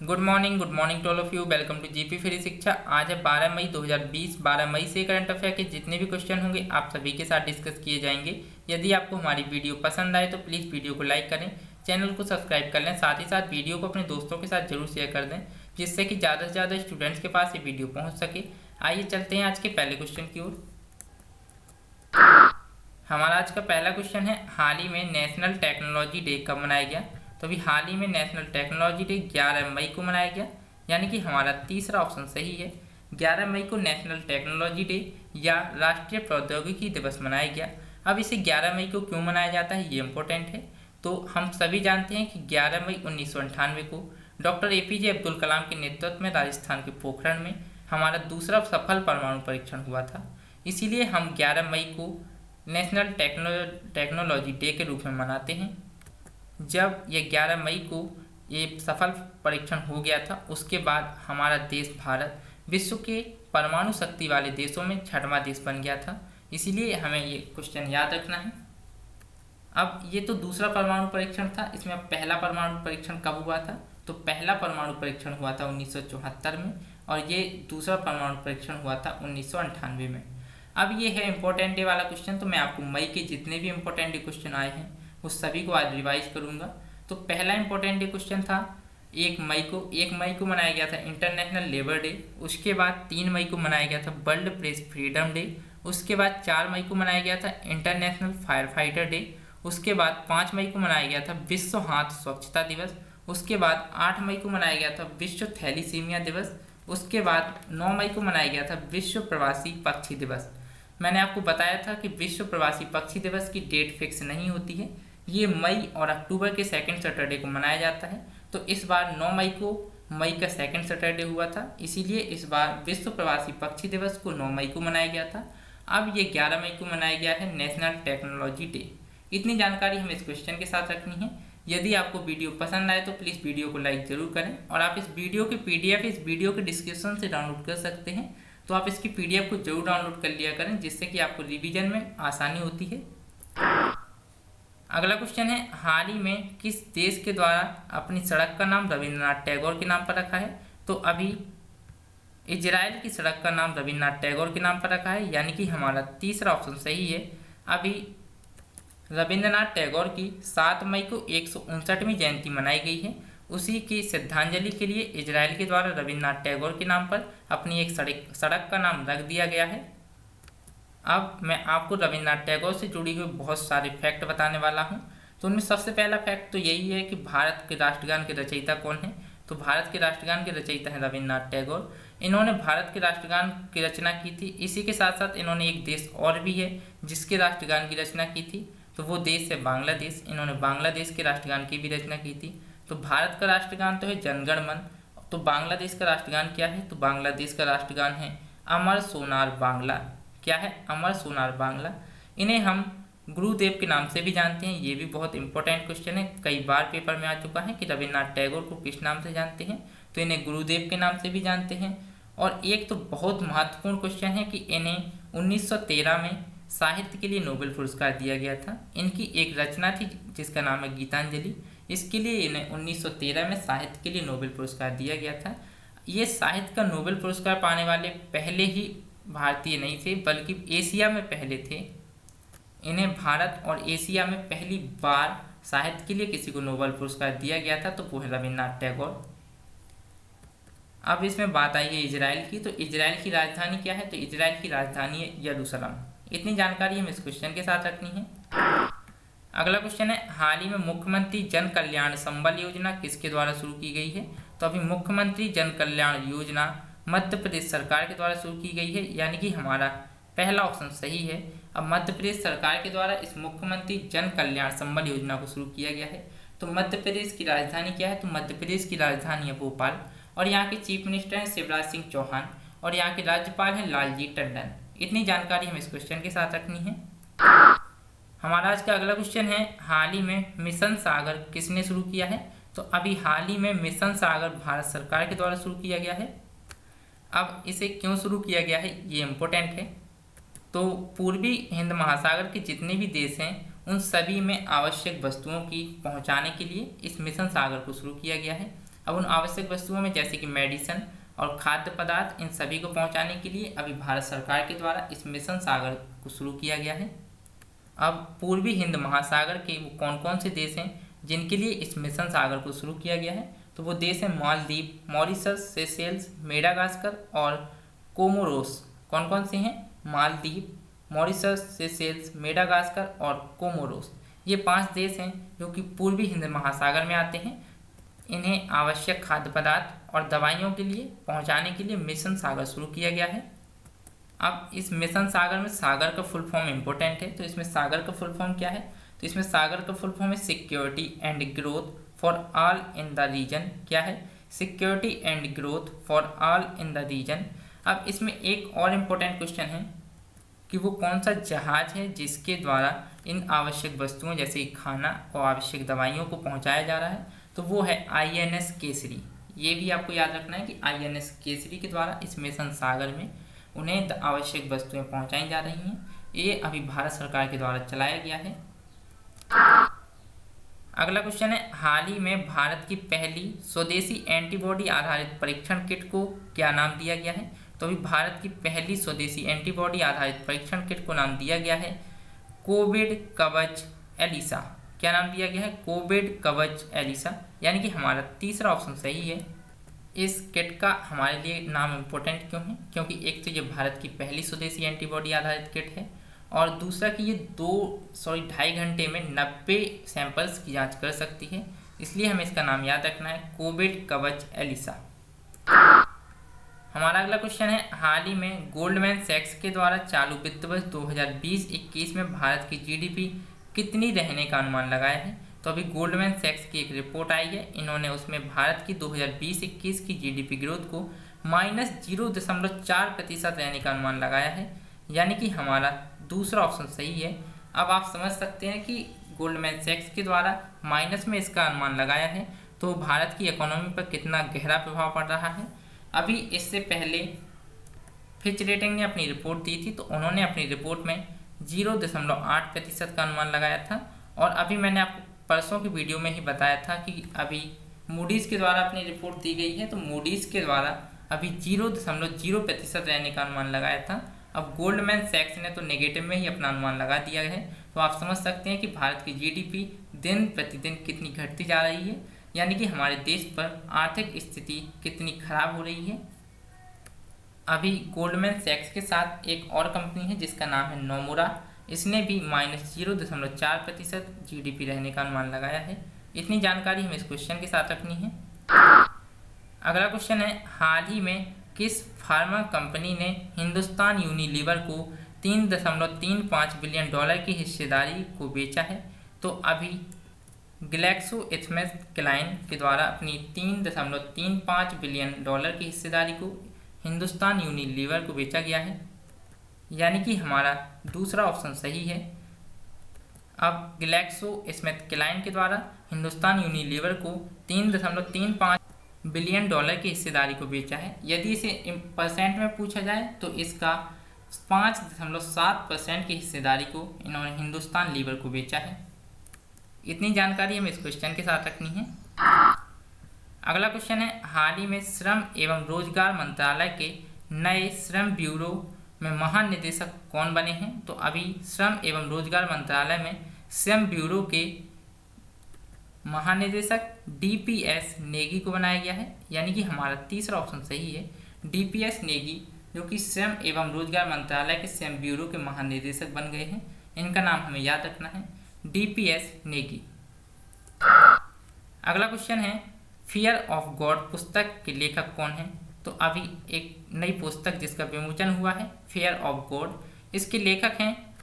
Good morning to all of you. Welcome to GP free Shiksha. आज है 12 मई 2020। 12 मई से current affair के जितने भी क्वेश्चन होंगे आप सभी के साथ डिस्कस किए जाएंगे। यदि आपको हमारी वीडियो पसंद आए तो प्लीज़ वीडियो को लाइक करें, चैनल को सब्सक्राइब कर लें, साथ ही साथ वीडियो को अपने दोस्तों के साथ जरूर शेयर कर दें जिससे कि ज़्यादा से ज़्यादा स्टूडेंट्स के पास ये वीडियो पहुँच सके। आइए चलते हैं आज के पहले क्वेश्चन की ओर। हमारा आज का पहला क्वेश्चन है, हाल ही में नेशनल टेक्नोलॉजी डे कब मनाया गया? तो अभी हाल ही में नेशनल टेक्नोलॉजी डे 11 मई को मनाया गया, यानी कि हमारा तीसरा ऑप्शन सही है। 11 मई को नेशनल टेक्नोलॉजी डे या राष्ट्रीय प्रौद्योगिकी दिवस मनाया गया। अब इसे 11 मई को क्यों मनाया जाता है ये इम्पोर्टेंट है। तो हम सभी जानते हैं कि 11 मई 1998 को डॉक्टर एपीजे अब्दुल कलाम के नेतृत्व में राजस्थान के पोखरण में हमारा दूसरा सफल परमाणु परीक्षण हुआ था। इसीलिए हम 11 मई को नेशनल टेक्नोलॉजी डे के रूप में मनाते हैं। जब ये 11 मई को ये सफल परीक्षण हो गया था, उसके बाद हमारा देश भारत विश्व के परमाणु शक्ति वाले देशों में 6वां देश बन गया था। इसीलिए हमें ये क्वेश्चन याद रखना है। अब ये तो दूसरा परमाणु परीक्षण था, इसमें अब पहला परमाणु परीक्षण कब हुआ था? तो पहला परमाणु परीक्षण हुआ था 1974 में और ये दूसरा परमाणु परीक्षण हुआ था 1998 में। अब ये है इम्पोर्टेंट डे वाला क्वेश्चन, तो मैं आपको मई के जितने भी इम्पोर्टेंट डे क्वेश्चन आए हैं उस सभी को आज रिवाइज करूंगा। तो पहला इम्पोर्टेंट डे क्वेश्चन था 1 मई को मनाया गया था इंटरनेशनल लेबर डे। उसके बाद 3 मई को मनाया गया था वर्ल्ड प्रेस फ्रीडम डे। उसके बाद 4 मई को मनाया गया था इंटरनेशनल फायर फाइटर डे। उसके बाद 5 मई को मनाया गया था विश्व हाथ स्वच्छता दिवस। उसके बाद 8 मई को मनाया गया था विश्व थैलीसीमिया दिवस। उसके बाद 9 मई को मनाया गया था विश्व प्रवासी पक्षी दिवस। मैंने आपको बताया था कि विश्व प्रवासी पक्षी दिवस की डेट फिक्स नहीं होती है, ये मई और अक्टूबर के सेकंड सैटरडे को मनाया जाता है। तो इस बार 9 मई को मई का सेकंड सैटरडे हुआ था, इसीलिए इस बार विश्व प्रवासी पक्षी दिवस को 9 मई को मनाया गया था। अब ये 11 मई को मनाया गया है नेशनल टेक्नोलॉजी डे। इतनी जानकारी हमें इस क्वेश्चन के साथ रखनी है। यदि आपको वीडियो पसंद आए तो प्लीज़ वीडियो को लाइक ज़रूर करें और आप इस वीडियो की PDF इस वीडियो के डिस्क्रिप्शन से डाउनलोड कर सकते हैं। तो आप इसकी PDF को जरूर डाउनलोड कर लिया करें जिससे कि आपको रिवीजन में आसानी होती है। अगला क्वेश्चन है, हाल ही में किस देश के द्वारा अपनी सड़क का नाम रविंद्रनाथ टैगोर के नाम पर रखा है? तो अभी इजराइल की सड़क का नाम रविंद्रनाथ टैगोर के नाम पर रखा है, यानी कि हमारा तीसरा ऑप्शन सही है। अभी रविंद्रनाथ टैगोर की 7 मई को 159वीं जयंती मनाई गई है। उसी की श्रद्धांजलि के लिए इजराइल के द्वारा रविंद्रनाथ टैगोर के नाम पर अपनी एक सड़क का नाम रख दिया गया है। अब मैं आपको रविंद्रनाथ टैगोर से जुड़ी हुई बहुत सारे फैक्ट बताने वाला हूँ। तो उनमें सबसे पहला फैक्ट तो यही है कि भारत के राष्ट्रगान के रचयिता कौन है? तो भारत के राष्ट्रगान के रचयिता हैं रविंद्रनाथ टैगोर। इन्होंने भारत के राष्ट्रगान की रचना की थी। इसी के साथ साथ इन्होंने एक देश और भी है जिसके राष्ट्रगान की रचना की थी, तो वो देश है बांग्लादेश। इन्होंने बांग्लादेश के राष्ट्रगान की भी रचना की थी। तो भारत का राष्ट्रगान तो है जनगण मन, तो बांग्लादेश का राष्ट्रगान क्या है? तो बांग्लादेश का राष्ट्रगान है अमर सोनार बांग्ला। क्या है? अमर सोनार बांग्ला। इन्हें हम गुरुदेव के नाम से भी जानते हैं, ये भी बहुत इंपॉर्टेंट क्वेश्चन है, कई बार पेपर में आ चुका है कि रविंद्रनाथ टैगोर को किस नाम से जानते हैं, तो इन्हें गुरुदेव के नाम से भी जानते हैं। और एक तो बहुत महत्वपूर्ण क्वेश्चन है कि इन्हें 1913 में साहित्य के लिए नोबेल पुरस्कार दिया गया था। इनकी एक रचना थी जिसका नाम है गीतांजलि, इसके लिए इन्हें 1913 में साहित्य के लिए नोबेल पुरस्कार दिया गया था। ये साहित्य का नोबेल पुरस्कार पाने वाले पहले ही भारतीय नहीं थे बल्कि एशिया में पहले थे। इन्हें भारत और एशिया में पहली बार साहित्य के लिए किसी को नोबेल पुरस्कार दिया गया था, तो वो है रविंद्रनाथ टैगोर। अब इसमें बात आई है इजराइल की, तो इजराइल की राजधानी क्या है? तो इजराइल की राजधानी है यरूशलेम। इतनी जानकारी हमें इस क्वेश्चन के साथ रखनी है। अगला क्वेश्चन है, हाल ही में मुख्यमंत्री जन कल्याण संबल योजना किसके द्वारा शुरू की गई है? तो अभी मुख्यमंत्री जन कल्याण योजना मध्य प्रदेश सरकार के द्वारा शुरू की गई है, यानी कि हमारा पहला ऑप्शन सही है। अब मध्य प्रदेश सरकार के द्वारा इस मुख्यमंत्री जन कल्याण संबल योजना को शुरू किया गया है। तो मध्य प्रदेश की राजधानी क्या है? तो मध्य प्रदेश की राजधानी है भोपाल और यहाँ के चीफ मिनिस्टर हैं शिवराज सिंह चौहान और यहाँ के राज्यपाल हैं लालजी टंडन। इतनी जानकारी हमें इस क्वेश्चन के साथ रखनी है। हमारा आज का अगला क्वेश्चन है, हाल ही में मिशन सागर किसने शुरू किया है? तो अभी हाल ही में मिशन सागर भारत सरकार के द्वारा शुरू किया गया है। अब इसे क्यों शुरू किया गया है ये इम्पोर्टेंट है। तो पूर्वी हिंद महासागर के जितने भी देश हैं उन सभी में आवश्यक वस्तुओं की पहुंचाने के लिए इस मिशन सागर को शुरू किया गया है। अब उन आवश्यक वस्तुओं में जैसे कि मेडिसिन और खाद्य पदार्थ, इन सभी को पहुंचाने के लिए अभी भारत सरकार के द्वारा इस मिशन सागर को शुरू किया गया है। अब पूर्वी हिंद महासागर के वो कौन कौन से देश हैं जिनके लिए इस मिशन सागर को शुरू किया गया है, तो वो देश हैं मालदीव, मॉरिशस, सेशेल्स, मेडागास्कर और कोमोरोस। कौन कौन से हैं? मालदीव, मॉरिशस, सेशेल्स, मेडागास्कर और कोमोरोस। ये 5 देश हैं जो कि पूर्वी हिंद महासागर में आते हैं। इन्हें आवश्यक खाद्य पदार्थ और दवाइयों के लिए पहुंचाने के लिए मिशन सागर शुरू किया गया है। अब इस मिशन सागर में सागर का फुल फॉर्म इम्पोर्टेंट है, तो इसमें सागर का फुल फॉर्म क्या है? तो इसमें सागर का फुल फॉर्म है security and growth for all in the region. क्या है? Security and growth for all in the region. अब इसमें एक और इम्पोर्टेंट क्वेश्चन है कि वो कौन सा जहाज है जिसके द्वारा इन आवश्यक वस्तुओं जैसे खाना और आवश्यक दवाइयों को पहुंचाया जा रहा है, तो वो है INS केसरी। ये भी आपको याद रखना है कि INS केसरी के द्वारा इस मिशन सागर में उन्हें आवश्यक वस्तुएं पहुंचाई जा रही हैं। ये अभी भारत सरकार के द्वारा चलाया गया है। अगला क्वेश्चन है, हाल ही में भारत की पहली स्वदेशी एंटीबॉडी आधारित परीक्षण किट को क्या नाम दिया गया है? तो अभी भारत की पहली स्वदेशी एंटीबॉडी आधारित परीक्षण किट को नाम दिया गया है कोविड कवच एलिसा। क्या नाम दिया गया है? कोविड कवच एलिसा, यानी कि हमारा तीसरा ऑप्शन सही है। इस किट का हमारे लिए नाम इम्पोर्टेंट क्यों है? क्योंकि एक तो ये भारत की पहली स्वदेशी एंटीबॉडी आधारित किट है और दूसरा कि ये 2.5 घंटे में 90 सैंपल्स की जांच कर सकती है, इसलिए हमें इसका नाम याद रखना है कोविड कवच एलिसा। हमारा अगला क्वेश्चन है, हाल ही में गोल्डमैन सैक्स के द्वारा चालू वित्त वर्ष 2020-21 में भारत की GDP कितनी रहने का अनुमान लगाया है? तो अभी गोल्डमैन सैक्स की एक रिपोर्ट आई है, इन्होंने उसमें भारत की 2020-21 की GDP ग्रोथ को -0.4% रहने का अनुमान लगाया है, यानी कि हमारा दूसरा ऑप्शन सही है। अब आप समझ सकते हैं कि गोल्डमैन सैक्स के द्वारा माइनस में इसका अनुमान लगाया है तो भारत की इकोनॉमी पर कितना गहरा प्रभाव पड़ रहा है। अभी इससे पहले फिच रेटिंग ने अपनी रिपोर्ट दी थी, तो उन्होंने अपनी रिपोर्ट में 0.8% का अनुमान लगाया था, और अभी मैंने आपको परसों की वीडियो में ही बताया था कि अभी मूडीज़ के द्वारा अपनी रिपोर्ट दी गई है, तो मूडीज़ के द्वारा अभी 0.0% रहने का अनुमान लगाया था। अब गोल्डमैन सैक्स ने तो नेगेटिव में ही अपना अनुमान लगा दिया है, तो आप समझ सकते हैं कि भारत की GDP दिन प्रतिदिन कितनी घटती जा रही है, यानी कि हमारे देश पर आर्थिक स्थिति कितनी खराब हो रही है। अभी गोल्डमैन सैक्स के साथ एक और कंपनी है जिसका नाम है नोमुरा, इसने भी -0.4% GDP रहने का अनुमान लगाया है। इतनी जानकारी हमें इस क्वेश्चन के साथ रखनी है। अगला क्वेश्चन है, हाल ही में किस फार्मा कंपनी ने हिंदुस्तान यूनिलीवर को $3.35 बिलियन की हिस्सेदारी को बेचा है? तो अभी ग्लैक्सोस्मिथक्लाइन के द्वारा अपनी $3.35 बिलियन की हिस्सेदारी को हिंदुस्तान यूनिलीवर को बेचा गया है, यानी कि हमारा दूसरा ऑप्शन सही है। अब ग्लैक्सोस्मिथक्लाइन के द्वारा हिंदुस्तान यूनिलीवर को $3.35 बिलियन की हिस्सेदारी को बेचा है। यदि इसे परसेंट में पूछा जाए तो इसका 5.7% की हिस्सेदारी को इन्होंने हिंदुस्तान लीवर को बेचा है। इतनी जानकारी हमें इस क्वेश्चन के साथ रखनी है। अगला क्वेश्चन है, हाल ही में श्रम एवं रोजगार मंत्रालय के नए श्रम ब्यूरो में महानिदेशक कौन बने हैं? तो अभी श्रम एवं रोजगार मंत्रालय में श्रम ब्यूरो के महानिदेशक DPS नेगी को बनाया गया है, यानी कि हमारा तीसरा ऑप्शन सही है। DPS नेगी जो कि श्रम एवं रोजगार मंत्रालय के श्रम ब्यूरो के महानिदेशक बन गए हैं, इनका नाम हमें याद रखना है DPS नेगी। अगला क्वेश्चन है, फियर ऑफ गॉड पुस्तक के लेखक कौन है? तो अभी एक नई पुस्तक जिसका विमोचन हुआ है फियर ऑफ गॉड, इसके लेखक हैं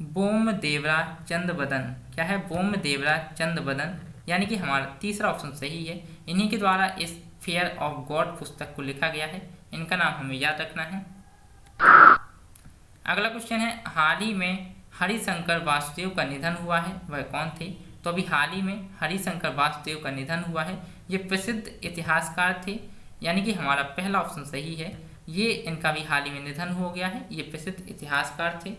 बोमदेवरा चंदबदन। क्या है? बोमदेवरा चंदबदन, यानी कि हमारा तीसरा ऑप्शन सही है। इन्हीं के द्वारा इस फियर ऑफ गॉड पुस्तक को लिखा गया है, इनका नाम हमें याद रखना है। अगला क्वेश्चन है, हाल ही में हरिशंकर वासुदेव का निधन हुआ है, वह कौन थे? तो अभी हाल ही में हरिशंकर वासुदेव का निधन हुआ है। ये प्रसिद्ध इतिहासकार थे, यानी कि हमारा पहला ऑप्शन सही है। ये इनका भी हाल ही में निधन हो गया है। ये प्रसिद्ध इतिहासकार थे।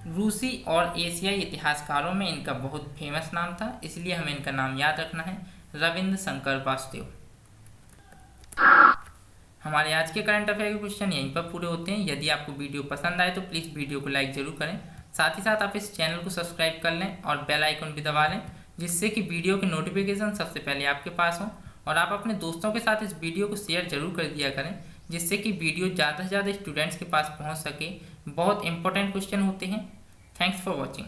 रूसी और एशियाई इतिहासकारों में इनका बहुत फेमस नाम था, इसलिए हमें इनका नाम याद रखना है रविंद्र शंकर वासुदेव। हमारे आज के करंट अफेयर के क्वेश्चन यहीं पर पूरे होते हैं। यदि आपको वीडियो पसंद आए तो प्लीज़ वीडियो को लाइक ज़रूर करें, साथ ही साथ आप इस चैनल को सब्सक्राइब कर लें और बेल आइकन भी दबा लें, जिससे कि वीडियो की नोटिफिकेशन सबसे पहले आपके पास हो। और आप अपने दोस्तों के साथ इस वीडियो को शेयर जरूर कर दिया करें, जिससे कि वीडियो ज़्यादा से ज़्यादा स्टूडेंट्स के पास पहुँच सके। बहुत इंपॉर्टेंट क्वेश्चन होते हैं। Thanks for watching.